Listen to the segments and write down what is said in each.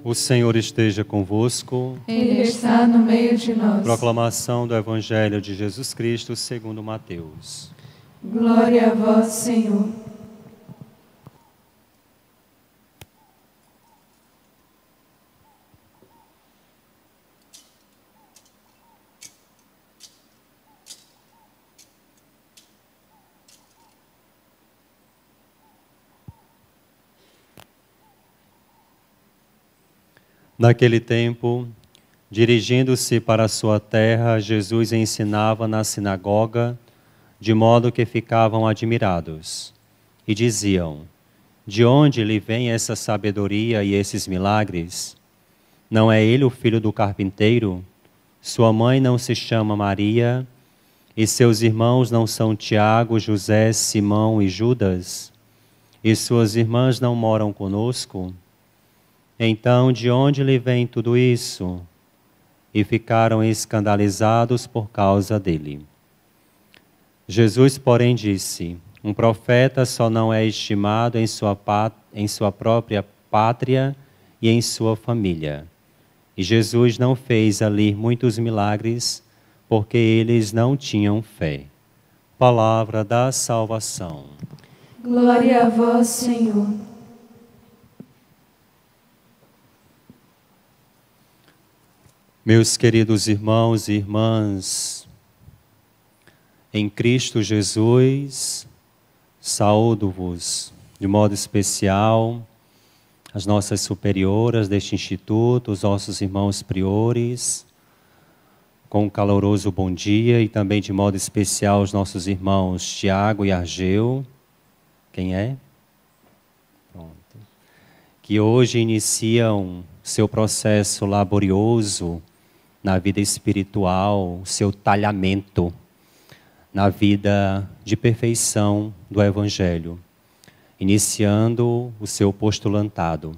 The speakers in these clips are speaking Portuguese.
O Senhor esteja convosco. Ele está no meio de nós. Proclamação do Evangelho de Jesus Cristo segundo Mateus. Glória a vós, Senhor. Naquele tempo, dirigindo-se para a sua terra, Jesus ensinava na sinagoga, de modo que ficavam admirados. E diziam: de onde lhe vem essa sabedoria e esses milagres? Não é ele o filho do carpinteiro? Sua mãe não se chama Maria? E seus irmãos não são Tiago, José, Simão e Judas? E suas irmãs não moram conosco? Então, de onde lhe vem tudo isso? E ficaram escandalizados por causa dele. Jesus, porém, disse: um profeta só não é estimado em sua própria pátria e em sua família. E Jesus não fez ali muitos milagres, porque eles não tinham fé. Palavra da salvação. Glória a vós, Senhor. Meus queridos irmãos e irmãs, em Cristo Jesus, saúdo-vos de modo especial, as nossas superioras deste instituto, os nossos irmãos priores, com um caloroso bom dia, e também de modo especial os nossos irmãos Tiago e Argeu. Quem é? Pronto. Que hoje iniciam seu processo laborioso na vida espiritual, seu talhamento na vida de perfeição do Evangelho, iniciando o seu postulantado.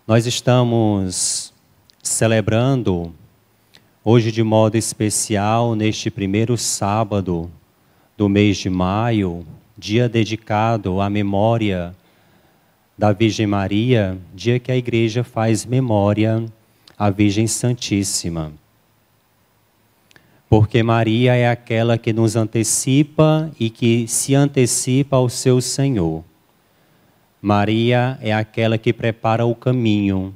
Nós estamos celebrando hoje de modo especial, neste primeiro sábado do mês de maio, dia dedicado à memória da Virgem Maria, dia que a Igreja faz memória à Virgem Santíssima. Porque Maria é aquela que nos antecipa e que se antecipa ao seu Senhor. Maria é aquela que prepara o caminho,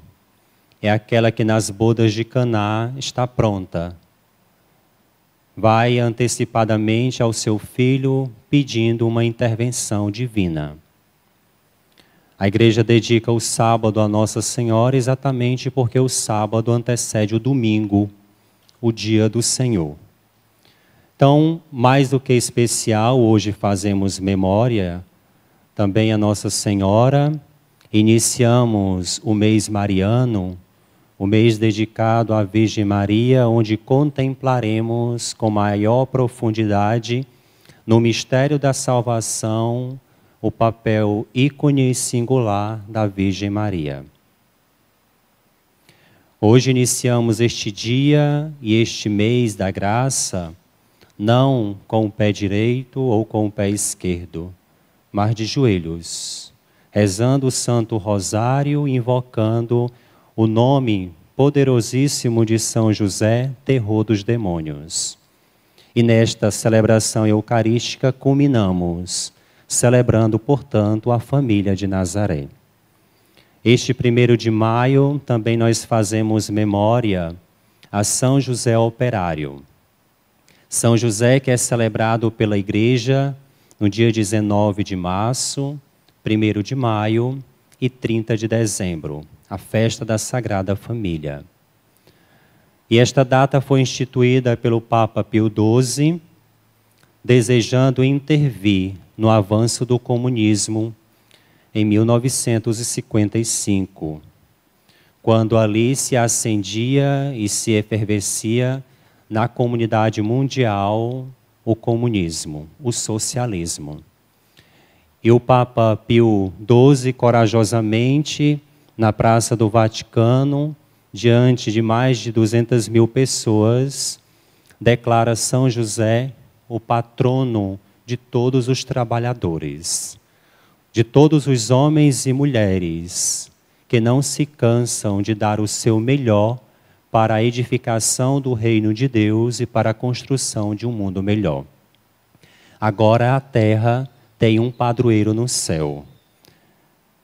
é aquela que nas bodas de Caná está pronta. Vai antecipadamente ao seu filho pedindo uma intervenção divina. A Igreja dedica o sábado a Nossa Senhora exatamente porque o sábado antecede o domingo, o dia do Senhor. Então, mais do que especial, hoje fazemos memória também a Nossa Senhora. Iniciamos o mês mariano, o mês dedicado à Virgem Maria, onde contemplaremos com maior profundidade no mistério da salvação o papel ícone e singular da Virgem Maria. Hoje iniciamos este dia e este mês da graça, não com o pé direito ou com o pé esquerdo, mas de joelhos, rezando o Santo Rosário, invocando o nome poderosíssimo de São José, terror dos demônios. E nesta celebração eucarística culminamos, celebrando, portanto, a família de Nazaré. Este 1º de maio também nós fazemos memória a São José Operário. São José que é celebrado pela Igreja no dia 19 de março, 1º de maio e 30 de dezembro, a festa da Sagrada Família. E esta data foi instituída pelo Papa Pio XII, desejando intervir no avanço do comunismo em 1955, quando ali se acendia e se efervescia na comunidade mundial o comunismo, o socialismo. E o Papa Pio XII, corajosamente, na Praça do Vaticano, diante de mais de 200 mil pessoas, declara São José o patrono de todos os trabalhadores, de todos os homens e mulheres que não se cansam de dar o seu melhor para a edificação do reino de Deus e para a construção de um mundo melhor. Agora a terra tem um padroeiro no céu.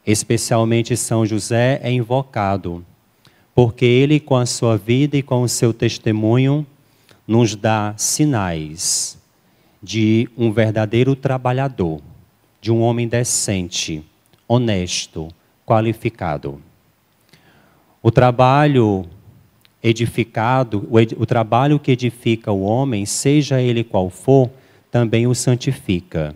Especialmente São José é invocado, porque ele, com a sua vida e com o seu testemunho, nos dá sinais de um verdadeiro trabalhador, de um homem decente, honesto, qualificado. O trabalho edificado, o trabalho que edifica o homem, seja ele qual for, também o santifica.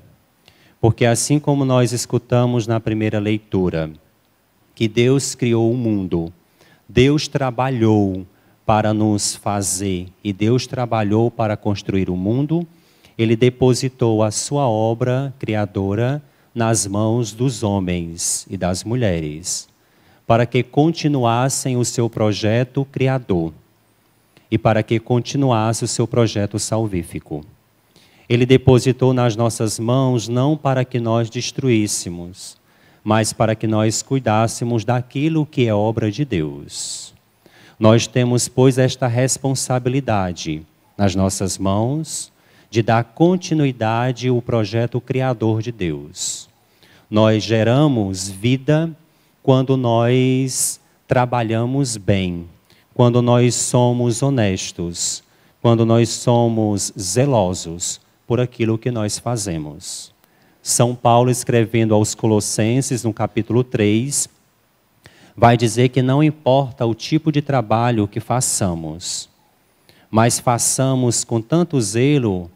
Porque assim como nós escutamos na primeira leitura, que Deus criou o mundo, Deus trabalhou para nos fazer e Deus trabalhou para construir o mundo, Ele depositou a sua obra criadora nas mãos dos homens e das mulheres, para que continuassem o seu projeto criador e para que continuasse o seu projeto salvífico. Ele depositou nas nossas mãos não para que nós destruíssemos, mas para que nós cuidássemos daquilo que é obra de Deus. Nós temos, pois, esta responsabilidade nas nossas mãos de dar continuidade ao projeto criador de Deus. Nós geramos vida quando nós trabalhamos bem, quando nós somos honestos, quando nós somos zelosos por aquilo que nós fazemos. São Paulo, escrevendo aos Colossenses, no capítulo 3, vai dizer que não importa o tipo de trabalho que façamos, mas façamos com tanto zelo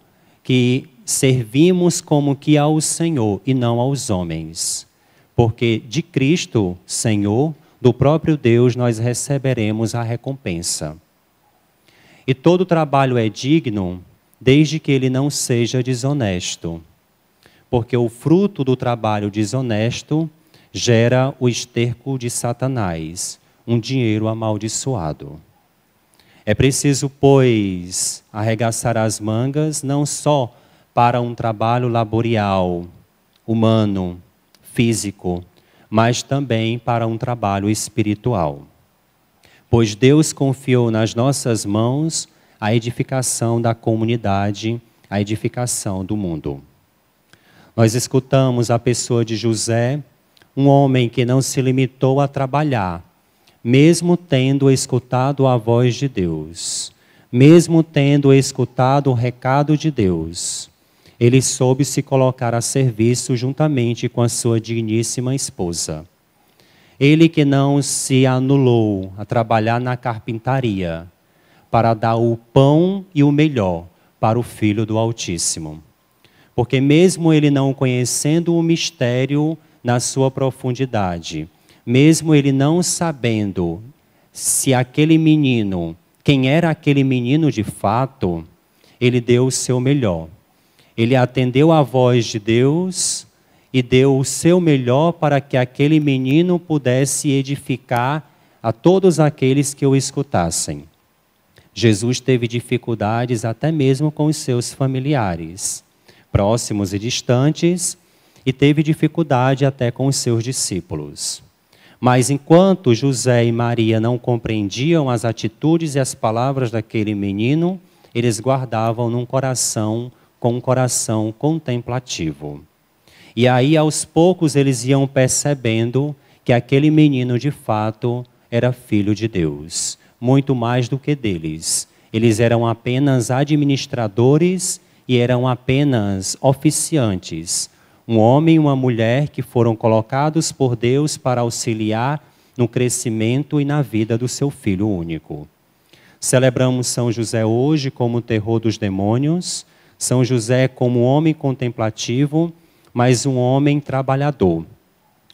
que servimos como que ao Senhor e não aos homens. Porque de Cristo, Senhor, do próprio Deus, nós receberemos a recompensa. E todo trabalho é digno, desde que ele não seja desonesto. Porque o fruto do trabalho desonesto gera o esterco de Satanás, um dinheiro amaldiçoado. É preciso, pois, arregaçar as mangas, não só para um trabalho laborial, humano, físico, mas também para um trabalho espiritual. Pois Deus confiou nas nossas mãos a edificação da comunidade, a edificação do mundo. Nós escutamos a pessoa de José, um homem que não se limitou a trabalhar, mesmo tendo escutado a voz de Deus, mesmo tendo escutado o recado de Deus, ele soube se colocar a serviço juntamente com a sua digníssima esposa. Ele que não se anulou a trabalhar na carpintaria, para dar o pão e o melhor para o Filho do Altíssimo. Porque mesmo ele não conhecendo o mistério na sua profundidade, mesmo ele não sabendo se aquele menino, quem era aquele menino de fato, ele deu o seu melhor. Ele atendeu à voz de Deus e deu o seu melhor para que aquele menino pudesse edificar a todos aqueles que o escutassem. Jesus teve dificuldades até mesmo com os seus familiares, próximos e distantes, e teve dificuldade até com os seus discípulos. Mas enquanto José e Maria não compreendiam as atitudes e as palavras daquele menino, eles guardavam num coração, com um coração contemplativo. E aí, aos poucos, eles iam percebendo que aquele menino, de fato, era filho de Deus. Muito mais do que deles. Eles eram apenas administradores e eram apenas oficiantes. Um homem e uma mulher que foram colocados por Deus para auxiliar no crescimento e na vida do seu filho único. Celebramos São José hoje como o terror dos demônios, São José como um homem contemplativo, mas um homem trabalhador.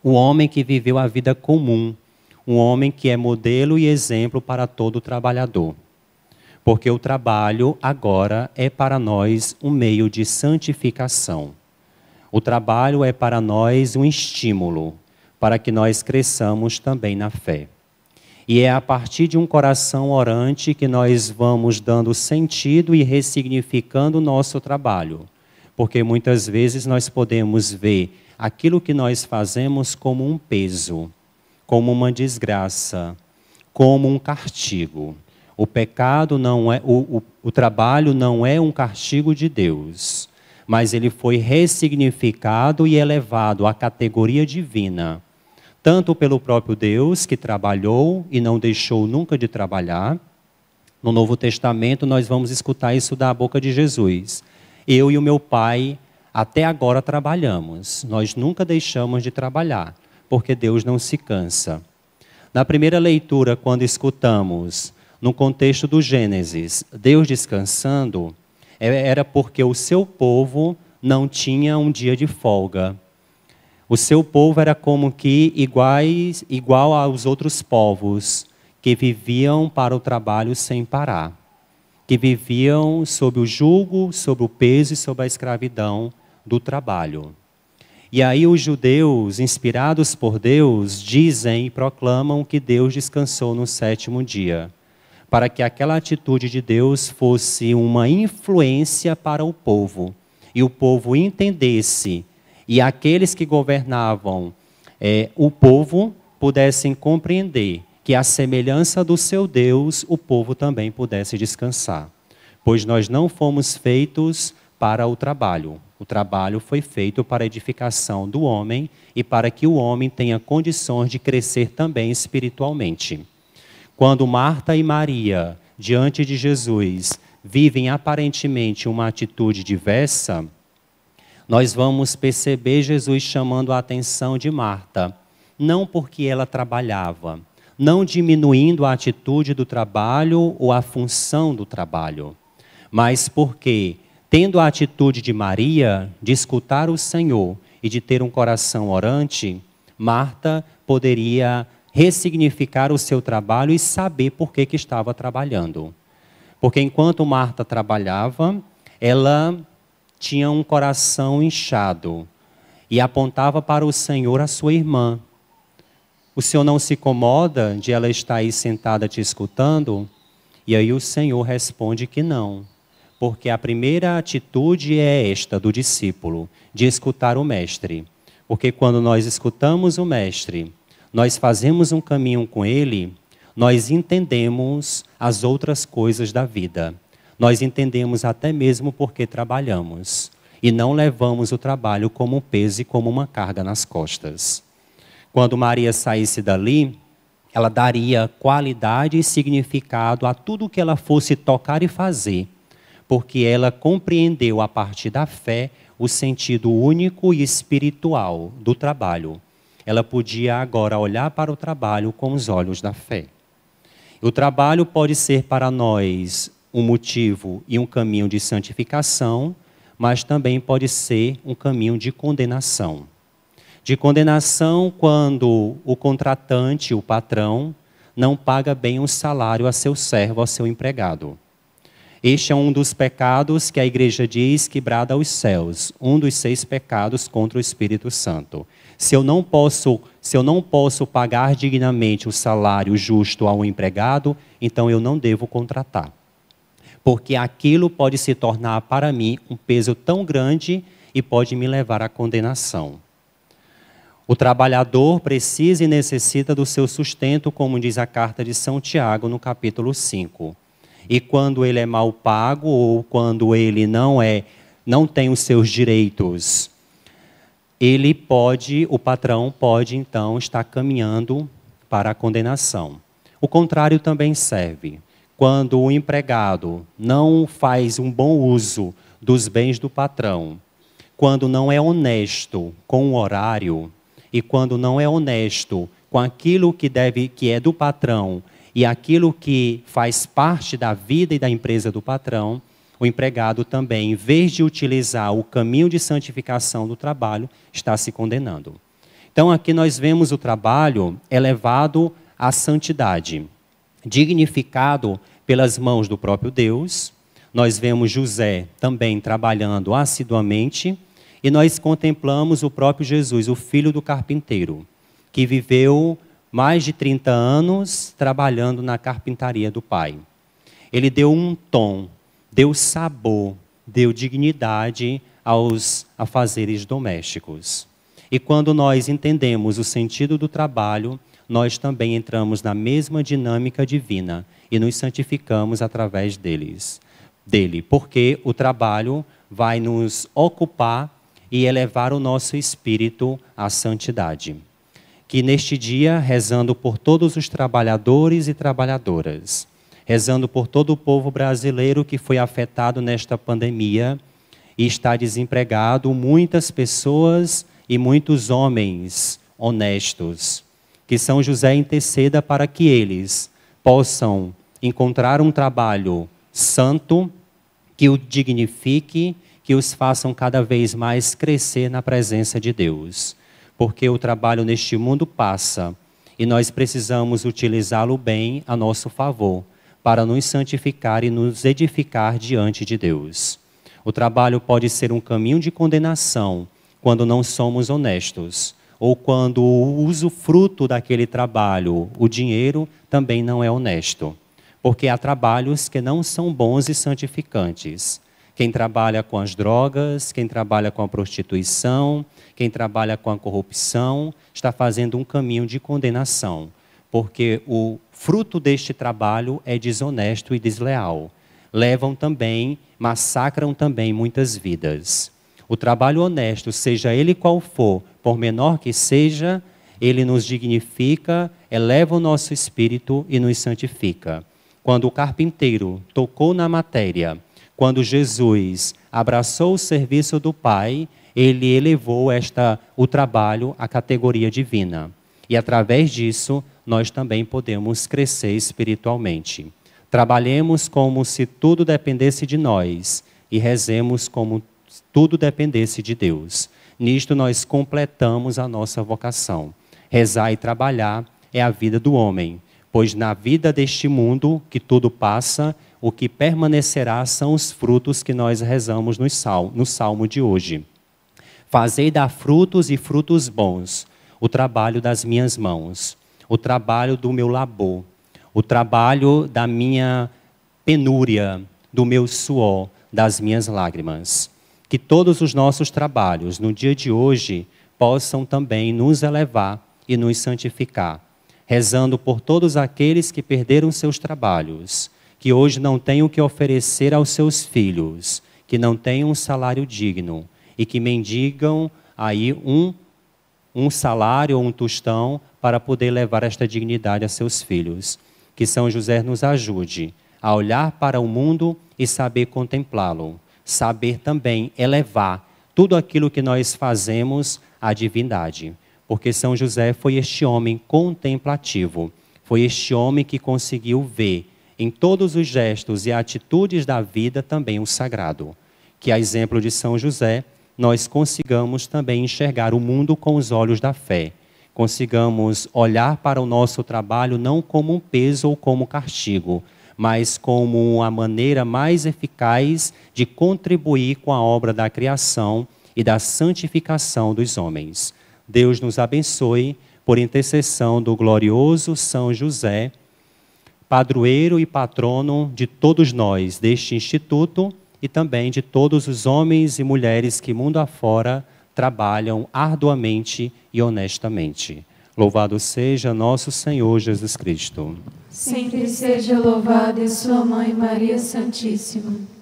Um homem que viveu a vida comum. Um homem que é modelo e exemplo para todo trabalhador. porque o trabalho agora é para nós um meio de santificação. O trabalho é para nós um estímulo, para que nós cresçamos também na fé. E é a partir de um coração orante que nós vamos dando sentido e ressignificando o nosso trabalho. Porque muitas vezes nós podemos ver aquilo que nós fazemos como um peso, como uma desgraça, como um castigo. O pecado não é, o trabalho não é um castigo de Deus, mas ele foi ressignificado e elevado à categoria divina, tanto pelo próprio Deus, que trabalhou e não deixou nunca de trabalhar. No Novo Testamento nós vamos escutar isso da boca de Jesus. Eu e o meu Pai até agora trabalhamos, nós nunca deixamos de trabalhar, porque Deus não se cansa. Na primeira leitura, quando escutamos, no contexto do Gênesis, Deus descansando, era porque o seu povo não tinha um dia de folga. O seu povo era como que igual aos outros povos, que viviam para o trabalho sem parar, que viviam sob o jugo, sob o peso e sob a escravidão do trabalho. E aí os judeus, inspirados por Deus, dizem e proclamam que Deus descansou no 7º dia, para que aquela atitude de Deus fosse uma influência para o povo, e o povo entendesse, e aqueles que governavam o povo pudessem compreender que a semelhança do seu Deus, o povo também pudesse descansar. Pois nós não fomos feitos para o trabalho. O trabalho foi feito para a edificação do homem e para que o homem tenha condições de crescer também espiritualmente. Quando Marta e Maria, diante de Jesus, vivem aparentemente uma atitude diversa, nós vamos perceber Jesus chamando a atenção de Marta, não porque ela trabalhava, não diminuindo a atitude do trabalho ou a função do trabalho, mas porque, tendo a atitude de Maria, de escutar o Senhor e de ter um coração orante, Marta poderia ressignificar o seu trabalho e saber por que estava trabalhando. Porque enquanto Marta trabalhava, ela tinha um coração inchado e apontava para o Senhor a sua irmã. O Senhor não se incomoda de ela estar aí sentada te escutando? E aí o Senhor responde que não. Porque a primeira atitude é esta do discípulo, de escutar o Mestre. Porque quando nós escutamos o Mestre, nós fazemos um caminho com Ele, nós entendemos as outras coisas da vida. Nós entendemos até mesmo porque trabalhamos. E não levamos o trabalho como um peso e como uma carga nas costas. Quando Maria saísse dali, ela daria qualidade e significado a tudo que ela fosse tocar e fazer, porque ela compreendeu a partir da fé o sentido único e espiritual do trabalho. Ela podia agora olhar para o trabalho com os olhos da fé. O trabalho pode ser para nós um motivo e um caminho de santificação, mas também pode ser um caminho de condenação. De condenação quando o contratante, o patrão, não paga bem o salário a seu servo, a seu empregado. Este é um dos pecados que a igreja diz que brada aos céus, um dos 6 pecados contra o Espírito Santo. Se eu não posso pagar dignamente o salário justo ao empregado, então eu não devo contratar. Porque aquilo pode se tornar para mim um peso tão grande e pode me levar à condenação. O trabalhador precisa e necessita do seu sustento, como diz a carta de São Tiago no capítulo 5. E quando ele é mal pago ou quando ele não tem os seus direitos, o patrão pode então estar caminhando para a condenação. O contrário também serve. Quando o empregado não faz um bom uso dos bens do patrão, quando não é honesto com o horário e quando não é honesto com aquilo que é do patrão e aquilo que faz parte da vida e da empresa do patrão, o empregado também, em vez de utilizar o caminho de santificação do trabalho, está se condenando. Então aqui nós vemos o trabalho elevado à santidade, dignificado pelas mãos do próprio Deus. Nós vemos José também trabalhando assiduamente e nós contemplamos o próprio Jesus, o filho do carpinteiro, que viveu mais de 30 anos trabalhando na carpintaria do pai. Ele deu um tom, deu sabor, deu dignidade aos afazeres domésticos. E quando nós entendemos o sentido do trabalho, nós também entramos na mesma dinâmica divina e nos santificamos através dele, porque o trabalho vai nos ocupar e elevar o nosso espírito à santidade. Que neste dia, rezando por todos os trabalhadores e trabalhadoras, rezando por todo o povo brasileiro que foi afetado nesta pandemia e está desempregado, muitas pessoas e muitos homens honestos, que São José interceda para que eles possam encontrar um trabalho santo, que o dignifique, que os façam cada vez mais crescer na presença de Deus. Porque o trabalho neste mundo passa e nós precisamos utilizá-lo bem a nosso favor, para nos santificar e nos edificar diante de Deus. O trabalho pode ser um caminho de condenação quando não somos honestos, ou quando o usufruto daquele trabalho, o dinheiro, também não é honesto. Porque há trabalhos que não são bons e santificantes. Quem trabalha com as drogas, quem trabalha com a prostituição, quem trabalha com a corrupção, está fazendo um caminho de condenação. Porque o fruto deste trabalho é desonesto e desleal. Massacram também muitas vidas. O trabalho honesto, seja ele qual for, por menor que seja, ele nos dignifica, eleva o nosso espírito e nos santifica. Quando o carpinteiro tocou na matéria, quando Jesus abraçou o serviço do Pai, ele elevou o trabalho à categoria divina. E através disso, nós também podemos crescer espiritualmente. Trabalhemos como se tudo dependesse de nós e rezemos como tudo dependesse de Deus. Nisto nós completamos a nossa vocação. Rezar e trabalhar é a vida do homem, pois na vida deste mundo, que tudo passa, o que permanecerá são os frutos que nós rezamos no salmo de hoje. Fazei dar frutos e frutos bons, o trabalho das minhas mãos, o trabalho do meu labor, o trabalho da minha penúria, do meu suor, das minhas lágrimas. Que todos os nossos trabalhos no dia de hoje possam também nos elevar e nos santificar, rezando por todos aqueles que perderam seus trabalhos, que hoje não têm o que oferecer aos seus filhos, que não têm um salário digno e que mendigam aí um salário ou um tostão para poder levar esta dignidade a seus filhos. Que São José nos ajude a olhar para o mundo e saber contemplá-lo, saber também elevar tudo aquilo que nós fazemos à divindade. Porque São José foi este homem contemplativo, foi este homem que conseguiu ver em todos os gestos e atitudes da vida também o sagrado. Que a exemplo de São José, nós consigamos também enxergar o mundo com os olhos da fé. Consigamos olhar para o nosso trabalho não como um peso ou como castigo, mas como a maneira mais eficaz de contribuir com a obra da criação e da santificação dos homens. Deus nos abençoe por intercessão do glorioso São José, padroeiro e patrono de todos nós deste instituto e também de todos os homens e mulheres que mundo afora trabalham arduamente e honestamente. Louvado seja nosso Senhor Jesus Cristo. Sempre seja louvado e sua Mãe Maria Santíssima.